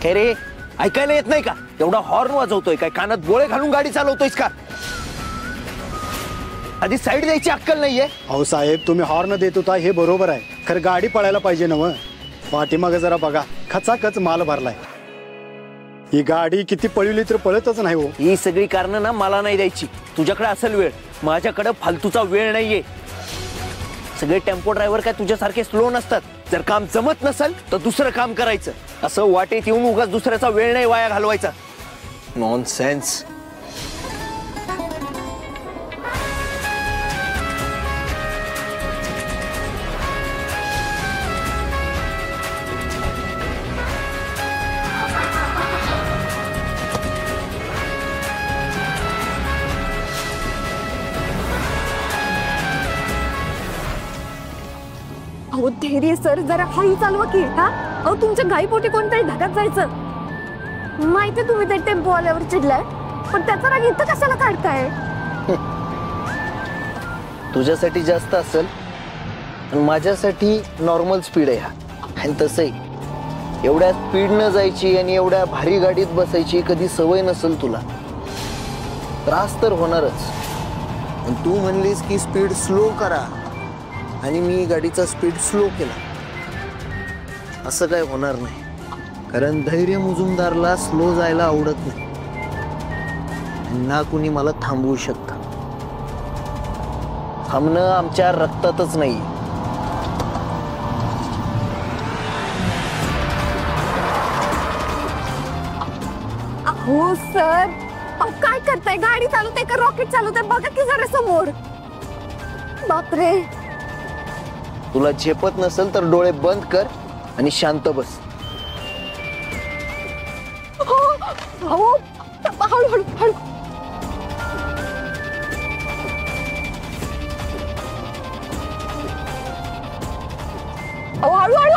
हे रे, ऐकायला येत नाही का? एवढा हॉर्न वाजवतोय काय? कानात गोळे घालून गाडी चालवतोयस का? आधी साईड द्यायची अक्कल नाहीये? अहो साहेब, तुम्ही हॉर्न देत होता हे बरोबर आहे, खरं गाडी पळायला पाहिजे नव. पाठीमागे जरा बघा, खचाखच माल भरलाय. ही गाडी किती पळवली तर पळतच नाही हो. ही सगळी कारण ना मला नाही द्यायची. तुझ्याकडे असेल वेळ, माझ्याकडे फालतूचा वेळ नाहीये. सगळे टेम्पो ड्रायव्हर काय तुझ्यासारखे स्लो नसतात. जर काम जमत नसेल तर दुसरं काम करायचं. असं वाटेत येऊन उगाच दुसऱ्याचा वेळ नाही वाया घालवायचा. नॉनसेन्स. अहो धैर्य सर, जरा हळू चालवा की. हा अहो, तुमच्या गाईपोटी कोणतरी धडक जायचं. माहिती तुम्ही ते टेम्पो आल्यावर चिडलाय, पण त्याचा राग इथं कशाला काढताय? तुझ्यासाठी जास्त असेल, माझ्यासाठी नॉर्मल स्पीड आहे हा. आणि तसंही एवढ्या स्पीड न जायची आणि एवढ्या भारी गाडीत बसायची कधी सवय नसेल तुला, त्रास तर होणारच. पण तू म्हणलीस की स्पीड स्लो करा आणि मी गाडीचा स्पीड स्लो केला. असं काय होणार नाही, कारण धैर्य मुजुमदारला स्लो जायला आवडत नाही. ना कुणी मला थांबवू शकतं. थांबणं आमच्या रक्तातच नाही. हो सर, अहो काय करताय? गाडी चालवताय का रॉकेट चालवताय? बघा की जरा समोर. बापरे. तुला झेपत नसेल तर डोळे बंद कर आणि शांत बस. अहो हळू हळू हळू. अहो हळू हळू